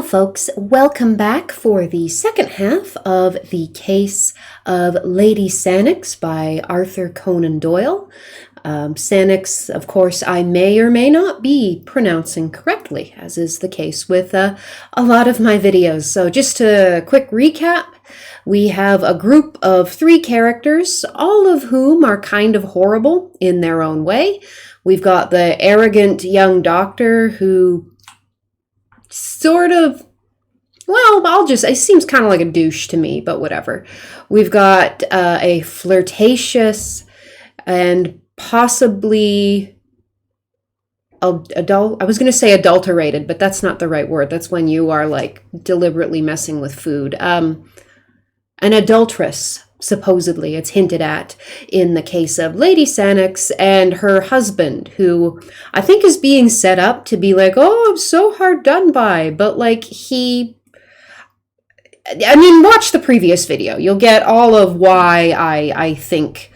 folks, welcome back for the second half of the case of Lady Sannox by Arthur Conan Doyle. Sannox, of course, I may or may not be pronouncing correctly, as is the case with a lot of my videos. So just a quick recap, we have a group of 3 characters, all of whom are kind of horrible in their own way. We've got the arrogant young doctor who sort of, well, it seems kind of like a douche to me, but whatever. We've got a flirtatious and possibly I was going to say adulterated, but that's not the right word. That's when you are like deliberately messing with food. An adulteress, supposedly, it's hinted at in the case of Lady Sannox, and her husband, who I think is being set up to be like, oh, I'm so hard done by, but like watch the previous video. You'll get all of why I think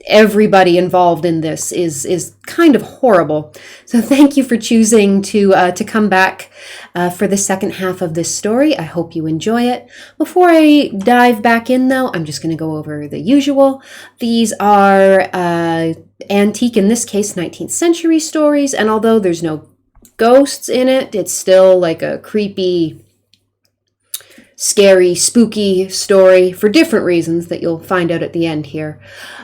everybody involved in this is kind of horrible. So thank you for choosing to come back for the second half of this story. I hope you enjoy it. Before I dive back in, though, I'm just going to go over the usual. These are antique, in this case, 19th century stories, and although there's no ghosts in it, it's still like a creepy, scary, spooky story for different reasons that you'll find out at the end here.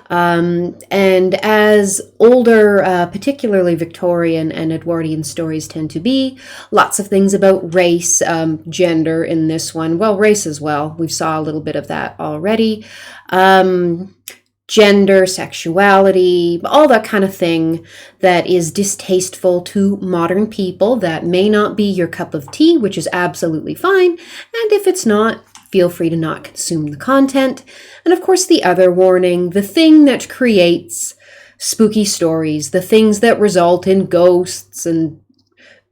And as older, particularly Victorian and Edwardian stories tend to be, lots of things about race, gender in this one. Well, race as well. We saw a little bit of that already. Gender, sexuality, all that kind of thing that is distasteful to modern people, that may not be your cup of tea, which is absolutely fine. And if it's not, feel free to not consume the content. And of course, the other warning, the thing that creates spooky stories, the things that result in ghosts and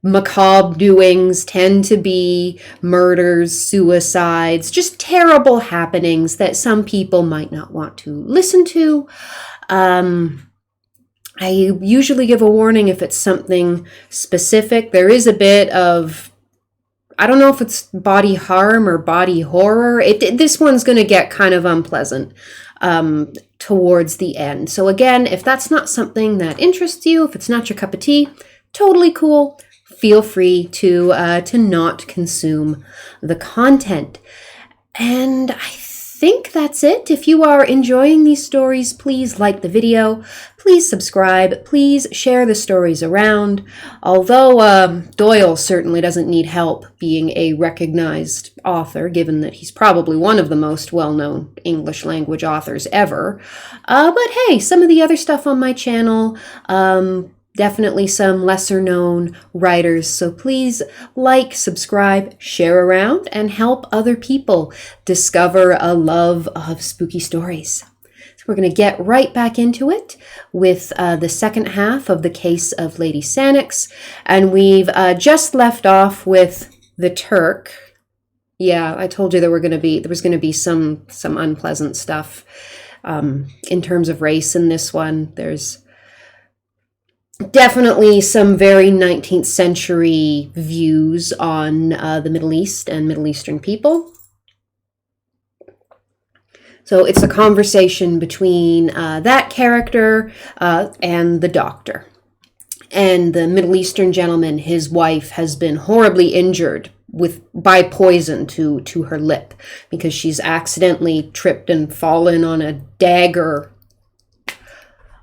macabre doings tend to be murders, suicides, just terrible happenings that some people might not want to listen to. I usually give a warning if it's something specific. There is a bit of, I don't know if it's body harm or body horror. This one's going to get kind of unpleasant towards the end. So again, if that's not something that interests you, if it's not your cup of tea, totally cool. Feel free to not consume the content. And I think that's it. If you are enjoying these stories, please like the video, please subscribe, please share the stories around. Although Doyle certainly doesn't need help being a recognized author, given that he's probably one of the most well-known English language authors ever. But hey, some of the other stuff on my channel, definitely some lesser known writers. So please like, subscribe, share around, and help other people discover a love of spooky stories. So we're going to get right back into it with the second half of the case of Lady Sannox. And we've just left off with the Turk. Yeah, I told you there was going to be some unpleasant stuff in terms of race in this one. There's definitely some very 19th century views on the Middle East and Middle Eastern people. So it's a conversation between that character and the doctor. And the Middle Eastern gentleman, his wife, has been horribly injured by poison to her lip because she's accidentally tripped and fallen on a dagger.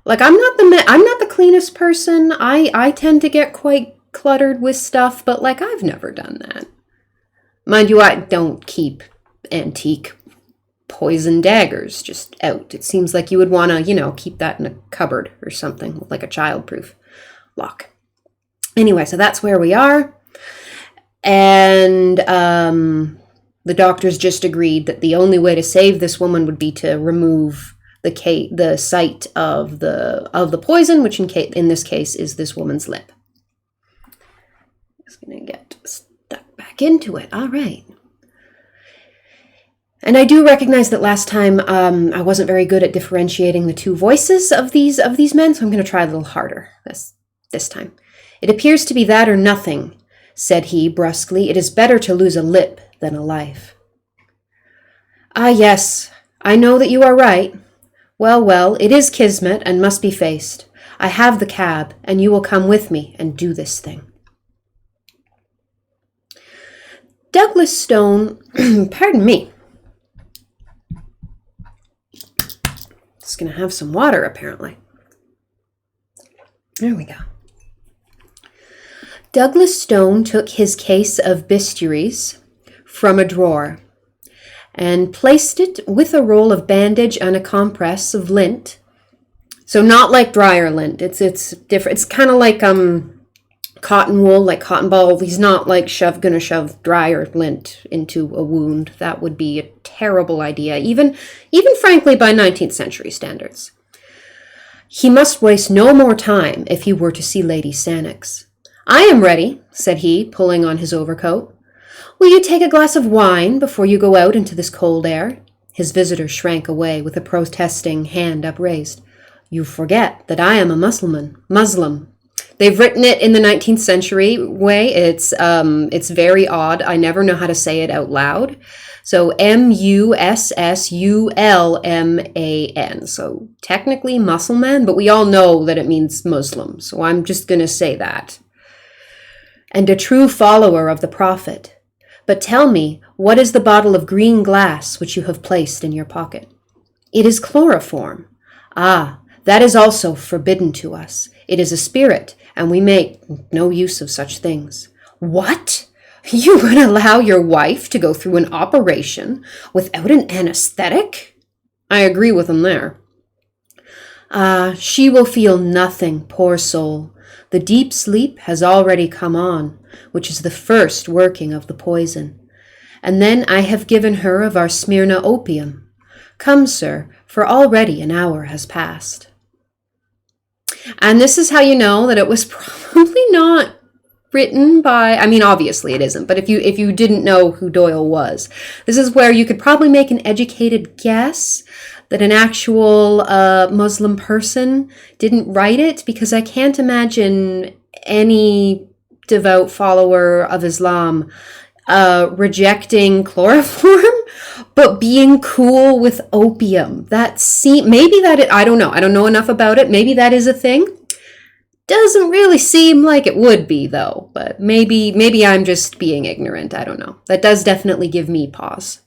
Like, I'm not the cleanest person. I tend to get quite cluttered with stuff, but like, I've never done that. Mind you, I don't keep antique poison daggers just out. It seems like you would want to, keep that in a cupboard or something, like a childproof lock. Anyway, so that's where we are. And the doctors just agreed that the only way to save this woman would be to remove the site of the poison, which in this case is this woman's lip. Just gonna get stuck back into it. All right. And I do recognize that last time I wasn't very good at differentiating the two voices of these men, so I'm going to try a little harder this time. It appears to be that or nothing. said he brusquely. "It is better to lose a lip than a life." "Ah, yes, I know that you are right. Well, well, it is kismet and must be faced. I have the cab, and you will come with me and do this thing." Douglas Stone, pardon me. Just going to have some water, apparently. There we go. Douglas Stone took his case of bistouries from a drawer and placed it with a roll of bandage and a compress of lint. So not like dryer lint. It's different. It's kind of like cotton wool, like cotton ball. He's not like gonna shove dryer lint into a wound. That would be a terrible idea, even frankly by 19th century standards. He must waste no more time if he were to see Lady Sannox. "I am ready," said he, pulling on his overcoat. "Will you take a glass of wine before you go out into this cold air?" His visitor shrank away with a protesting hand upraised. "You forget that I am a Muslim. They've written it in the 19th century way. It's very odd. I never know how to say it out loud. So Mussulman. So technically Mussulman, but we all know that it means Muslim. So I'm just going to say that. And a true follower of the Prophet. But tell me, what is the bottle of green glass which you have placed in your pocket?" "It is chloroform." "Ah, that is also forbidden to us. It is a spirit, and we make no use of such things." "What? You would allow your wife to go through an operation without an anesthetic?" "I agree with him there." "Ah, she will feel nothing, poor soul. The deep sleep has already come on, which is the first working of the poison. And then I have given her of our Smyrna opium. Come, sir, for already an hour has passed." And this is how you know that it was probably not written by, I mean, obviously it isn't, but if you didn't know who Doyle was, this is where you could probably make an educated guess that an actual Muslim person didn't write it, because I can't imagine any devout follower of Islam rejecting chloroform, but being cool with opium. I don't know. I don't know enough about it. Maybe that is a thing. Doesn't really seem like it would be, though. But maybe I'm just being ignorant. I don't know. That does definitely give me pause.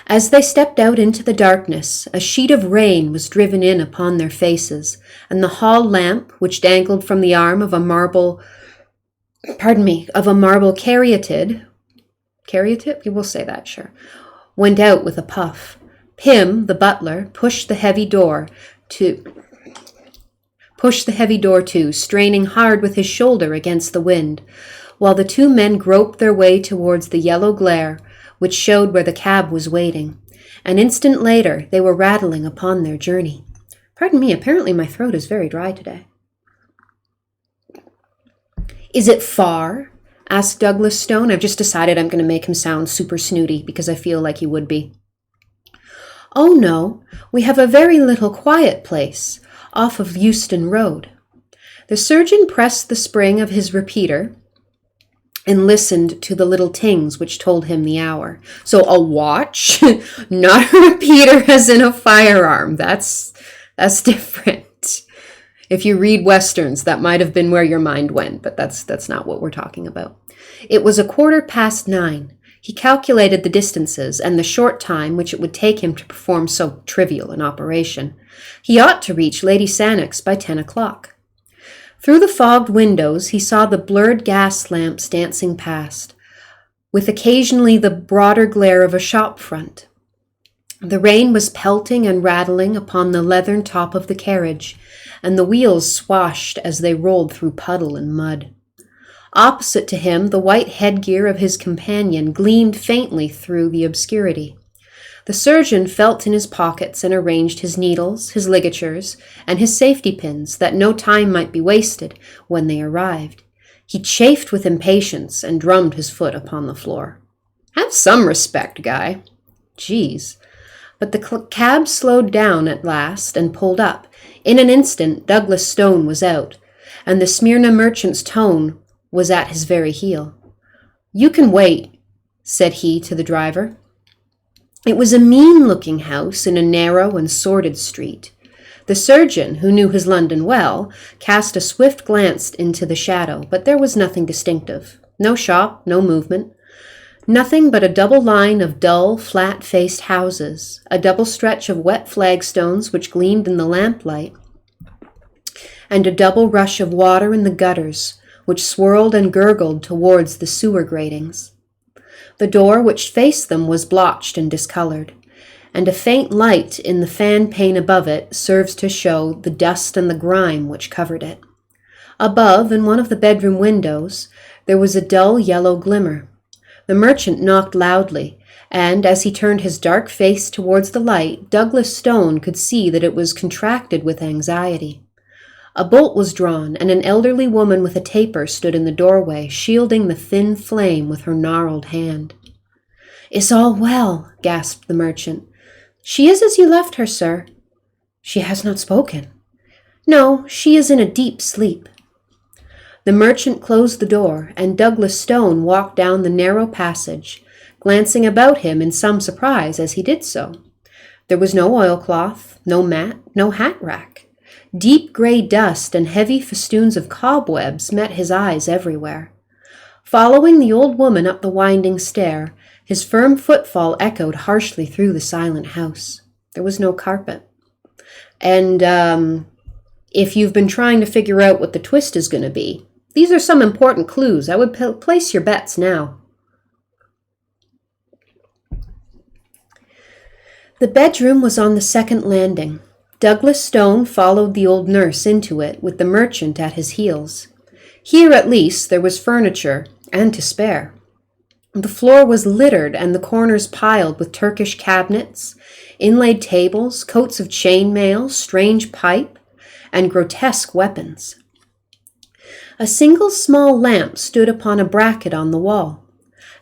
As they stepped out into the darkness, a sheet of rain was driven in upon their faces, and the hall lamp, which dangled from the arm of a marble caryatid, we will say that, sure, went out with a puff. Pym, the butler, pushed the heavy door to, straining hard with his shoulder against the wind, while the two men groped their way towards the yellow glare, which showed where the cab was waiting. An instant later, they were rattling upon their journey. Pardon me, apparently my throat is very dry today. "Is it far?" asked Douglas Stone. I've just decided I'm going to make him sound super snooty because I feel like he would be. "Oh, no. We have a very little quiet place off of Euston Road." The surgeon pressed the spring of his repeater and listened to the little tings which told him the hour. So a watch, not a repeater as in a firearm. That's different. If you read Westerns, that might have been where your mind went, but that's not what we're talking about. It was 9:15. He calculated the distances and the short time which it would take him to perform so trivial an operation. He ought to reach Lady Sannox by 10 o'clock. Through the fogged windows, he saw the blurred gas lamps dancing past, with occasionally the broader glare of a shop front. The rain was pelting and rattling upon the leathern top of the carriage, and the wheels swashed as they rolled through puddle and mud. Opposite to him, the white headgear of his companion gleamed faintly through the obscurity. The surgeon felt in his pockets and arranged his needles, his ligatures, and his safety pins, that no time might be wasted when they arrived. He chafed with impatience and drummed his foot upon the floor. "Have some respect, Guy." "Geez." But the cab slowed down at last and pulled up. In an instant, Douglas Stone was out, and the Smyrna merchant's tone was at his very heel. "You can wait," said he to the driver. It was a mean-looking house in a narrow and sordid street. The surgeon, who knew his London well, cast a swift glance into the shadow, but there was nothing distinctive. No shop, no movement. Nothing but a double line of dull, flat-faced houses, a double stretch of wet flagstones which gleamed in the lamplight, and a double rush of water in the gutters, which swirled and gurgled towards the sewer gratings. The door which faced them was blotched and discolored, and a faint light in the fan pane above it serves to show the dust and the grime which covered it. Above, in one of the bedroom windows, there was a dull yellow glimmer. The merchant knocked loudly, and as he turned his dark face towards the light, Douglas Stone could see that it was contracted with anxiety. A bolt was drawn, and an elderly woman with a taper stood in the doorway, shielding the thin flame with her gnarled hand. "Is all well?" gasped the merchant. "She is as you left her, sir." "She has not spoken." "No, she is in a deep sleep." The merchant closed the door, and Douglas Stone walked down the narrow passage, glancing about him in some surprise as he did so. There was no oilcloth, no mat, no hat rack. Deep gray dust and heavy festoons of cobwebs met his eyes everywhere. Following the old woman up the winding stair, his firm footfall echoed harshly through the silent house. There was no carpet. And, if you've been trying to figure out what the twist is going to be, these are some important clues. I would place your bets now. The bedroom was on the second landing. Douglas Stone followed the old nurse into it, with the merchant at his heels. Here, at least, there was furniture, and to spare. The floor was littered and the corners piled with Turkish cabinets, inlaid tables, coats of chain mail, strange pipe, and grotesque weapons. A single small lamp stood upon a bracket on the wall.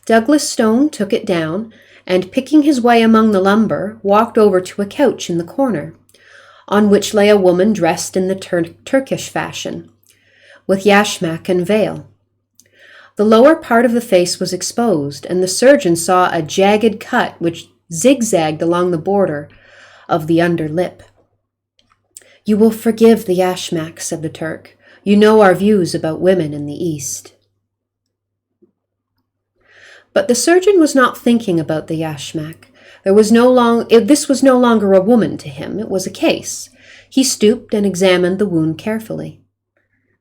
Douglas Stone took it down, and picking his way among the lumber, walked over to a couch in the corner, on which lay a woman dressed in the Turkish fashion, with yashmak and veil. The lower part of the face was exposed, and the surgeon saw a jagged cut which zigzagged along the border of the under lip. "You will forgive the yashmak," said the Turk. "You know our views about women in the East." But the surgeon was not thinking about the yashmak. This was no longer a woman to him, it was a case. He stooped and examined the wound carefully.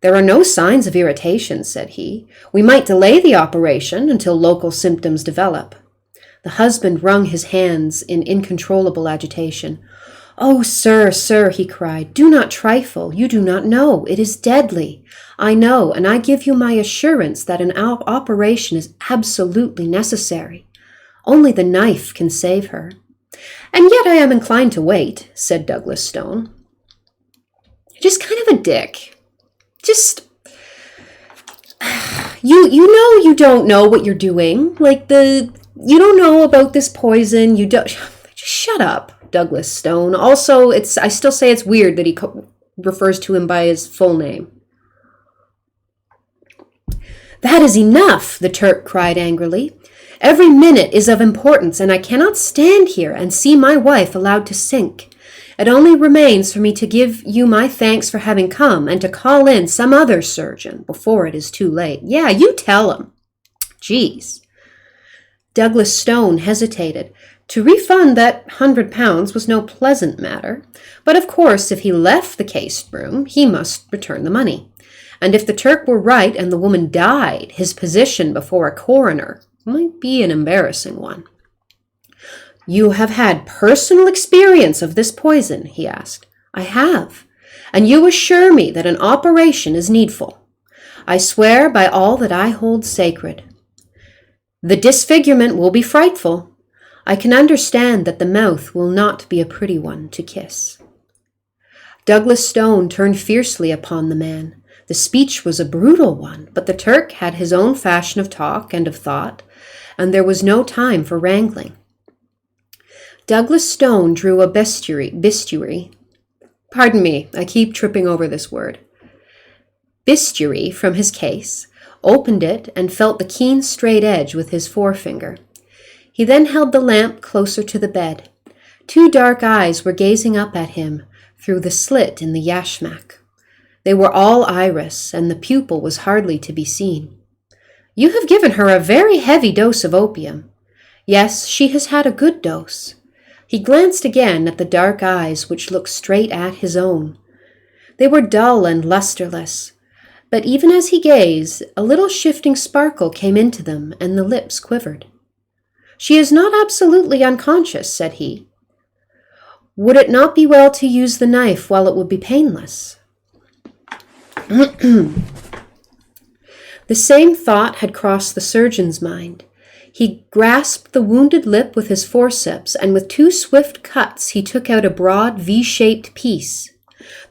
"There are no signs of irritation," said he. "We might delay the operation until local symptoms develop." The husband wrung his hands in incontrollable agitation. "Oh, sir, sir," he cried, "do not trifle. You do not know. It is deadly. I know, and I give you my assurance that an operation is absolutely necessary. Only the knife can save her." "And yet I am inclined to wait," said Douglas Stone. "Just kind of a dick. Just, you know you don't know what you're doing. You don't know about this poison. You don't, just shut up, Douglas Stone. Also, I still say it's weird that he refers to him by his full name." "That is enough," the Turk cried angrily. "Every minute is of importance, and I cannot stand here and see my wife allowed to sink. It only remains for me to give you my thanks for having come and to call in some other surgeon before it is too late." "Yeah, you tell him." "Geez." Douglas Stone hesitated. To refund that £100 was no pleasant matter, but of course if he left the case room, he must return the money. And if the Turk were right and the woman died, his position before a coroner might be an embarrassing one. "You have had personal experience of this poison?" he asked. "I have. And you assure me that an operation is needful?" "I swear by all that I hold sacred." "The disfigurement will be frightful. I can understand that the mouth will not be a pretty one to kiss." Douglas Stone turned fiercely upon the man. The speech was a brutal one, but the Turk had his own fashion of talk and of thought, and there was no time for wrangling. Douglas Stone drew a bistoury. Pardon me, I keep tripping over this word. Bistoury from his case, opened it, and felt the keen straight edge with his forefinger. He then held the lamp closer to the bed. 2 dark eyes were gazing up at him through the slit in the yashmak. They were all iris, and the pupil was hardly to be seen. "You have given her a very heavy dose of opium." "Yes, she has had a good dose." He glanced again at the dark eyes which looked straight at his own. They were dull and lusterless, but even as he gazed, a little shifting sparkle came into them, and the lips quivered. "She is not absolutely unconscious," said he. "Would it not be well to use the knife while it would be painless?" The same thought had crossed the surgeon's mind. He grasped the wounded lip with his forceps, and with 2 swift cuts he took out a broad V-shaped piece.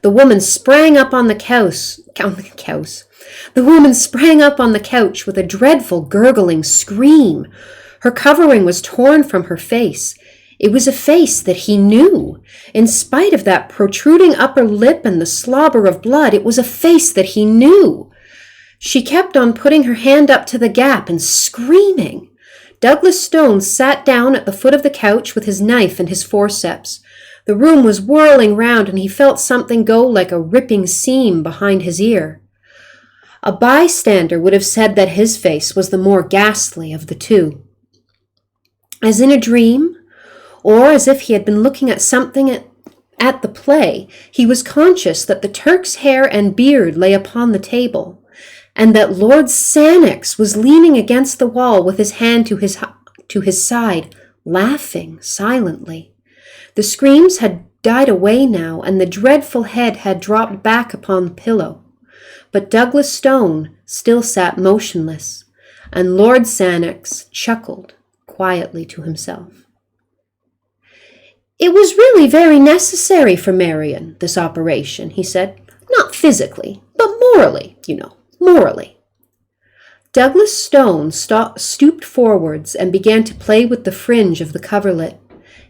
The woman sprang up on the couch. The woman sprang up on the couch with a dreadful gurgling scream. Her covering was torn from her face. It was a face that he knew. In spite of that protruding upper lip and the slobber of blood, it was a face that he knew. She kept on putting her hand up to the gap and screaming. Douglas Stone sat down at the foot of the couch with his knife and his forceps. The room was whirling round, and he felt something go like a ripping seam behind his ear. A bystander would have said that his face was the more ghastly of the 2. As in a dream, or as if he had been looking at something at the play, he was conscious that the Turk's hair and beard lay upon the table, and that Lord Sannox was leaning against the wall with his hand to his side, laughing silently. The screams had died away now, and the dreadful head had dropped back upon the pillow. But Douglas Stone still sat motionless, and Lord Sannox chuckled quietly to himself. "It was really very necessary for Marion, this operation," he said. "Not physically, but morally, morally." Douglas Stone stooped forwards and began to play with the fringe of the coverlet.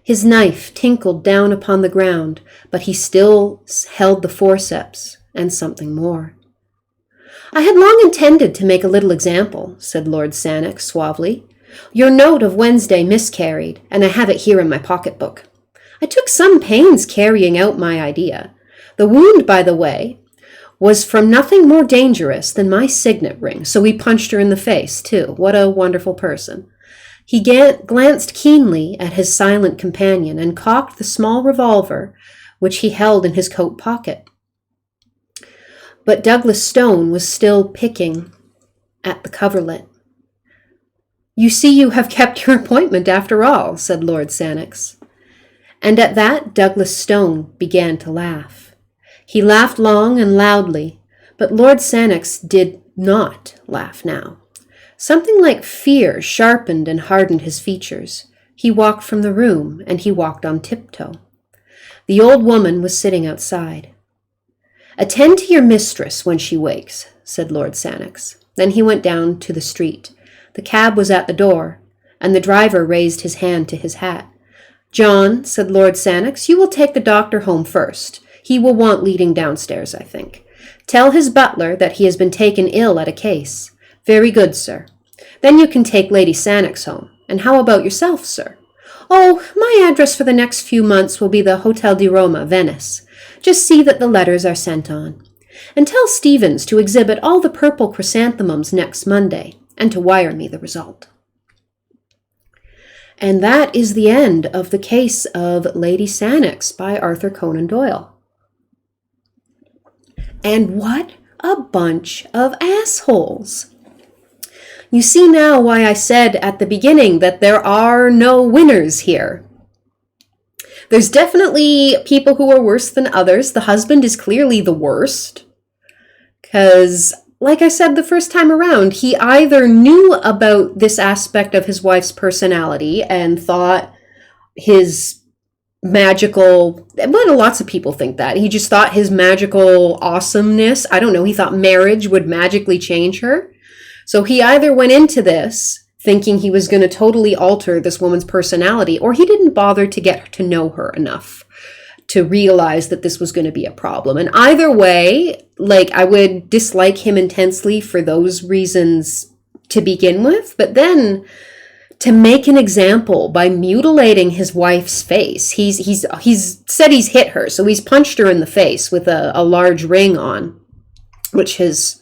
His knife tinkled down upon the ground, but he still held the forceps and something more. "I had long intended to make a little example," said Lord Sannox suavely. "Your note of Wednesday miscarried, and I have it here in my pocketbook. I took some pains carrying out my idea. The wound, by the way, was from nothing more dangerous than my signet ring, so we punched her in the face, too. What a wonderful person." He glanced keenly at his silent companion and cocked the small revolver which he held in his coat pocket. But Douglas Stone was still picking at the coverlet. "You see you have kept your appointment after all," said Lord Sannox. And at that Douglas Stone began to laugh. He laughed long and loudly, but Lord Sannox did not laugh now. Something like fear sharpened and hardened his features. He walked from the room, and he walked on tiptoe. The old woman was sitting outside. "Attend to your mistress when she wakes," said Lord Sannox. Then he went down to the street. The cab was at the door, and the driver raised his hand to his hat. "John," said Lord Sannox, "you will take the doctor home first. He will want leading downstairs, I think. Tell his butler that he has been taken ill at a case." "Very good, sir." "Then you can take Lady Sannox home. And how about yourself, sir?" "Oh, my address for the next few months will be the Hotel di Roma, Venice. Just see that the letters are sent on. And tell Stevens to exhibit all the purple chrysanthemums next Monday, and to wire me the result." And that is the end of the case of Lady Sannox by Arthur Conan Doyle. And what a bunch of assholes! You see now why I said at the beginning that there are no winners here. There's definitely people who are worse than others. The husband is clearly the worst. Because, like I said the first time around, he either knew about this aspect of his wife's personality and thought his magical, but lots of people think that. He just thought his magical awesomeness, I don't know, he thought marriage would magically change her. So he either went into this thinking he was going to totally alter this woman's personality, or he didn't bother to get to know her enough to realize that this was going to be a problem. And either way, like, I would dislike him intensely for those reasons to begin with, but then to make an example by mutilating his wife's face. He's said he's hit her, so he's punched her in the face with a large ring on, which has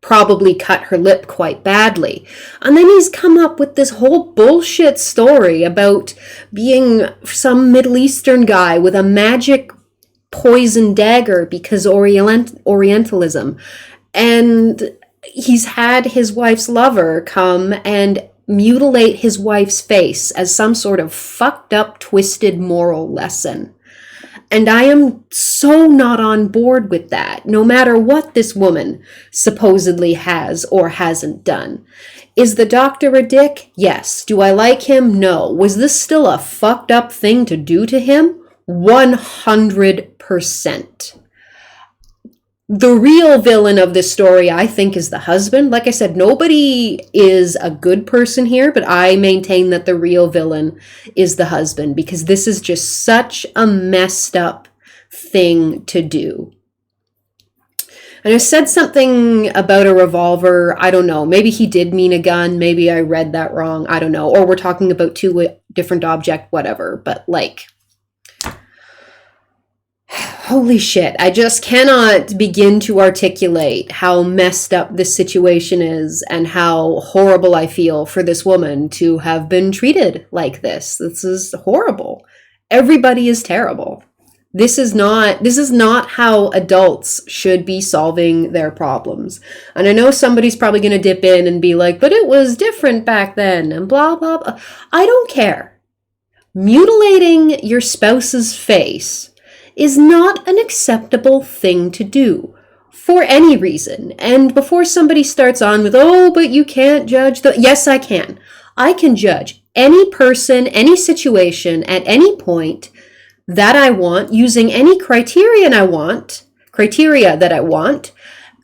probably cut her lip quite badly. And then he's come up with this whole bullshit story about being some Middle Eastern guy with a magic poison dagger because Orientalism. And he's had his wife's lover come and mutilate his wife's face as some sort of fucked up, twisted moral lesson. And I am so not on board with that, no matter what this woman supposedly has or hasn't done. Is the doctor a dick? Yes. Do I like him? No. Was this still a fucked up thing to do to him? 100%. The real villain of this story, I think, is the husband. Like I said, nobody is a good person here, but I maintain that the real villain is the husband, because this is just such a messed up thing to do. And I said something about a revolver. I don't know. Maybe he did mean a gun. Maybe I read that wrong. I don't know. Or we're talking about two different objects, whatever. But like, holy shit, I just cannot begin to articulate how messed up this situation is and how horrible I feel for this woman to have been treated like this. This is horrible. Everybody is terrible. This is not how adults should be solving their problems. And I know somebody's probably going to dip in and be like, but it was different back then and blah, blah, blah. I don't care. Mutilating your spouse's face is not an acceptable thing to do for any reason. And before somebody starts on with, oh, but you can't judge yes, I can. I can judge any person, any situation at any point that I want using any criteria that I want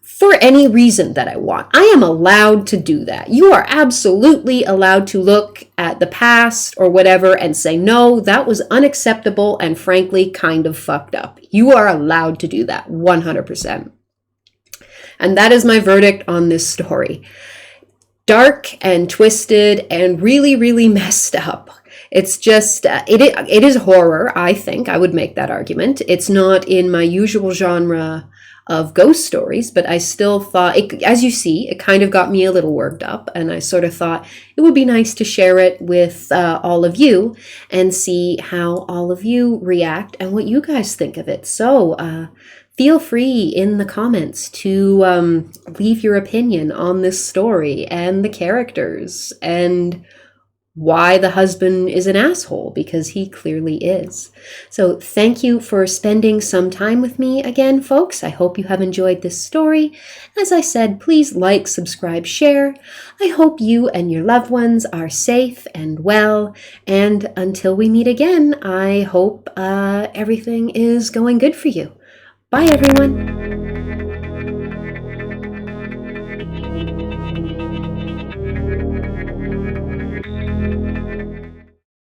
for any reason that I want. I am allowed to do that. You are absolutely allowed to look at the past or whatever and say, no, that was unacceptable and frankly kind of fucked up. You are allowed to do that 100%. And that is my verdict on this story. Dark and twisted and really, really messed up. It's just, it is horror, I think. I would make that argument. It's not in my usual genre of ghost stories, but I still thought, as you see, it kind of got me a little worked up, and I sort of thought it would be nice to share it with all of you and see how all of you react and what you guys think of it. So feel free in the comments to leave your opinion on this story and the characters and why the husband is an asshole, because he clearly is. So thank you for spending some time with me again, folks. I hope you have enjoyed this story. As I said, please like, subscribe, share. I hope you and your loved ones are safe and well. And until we meet again, I hope everything is going good for you. Bye, everyone.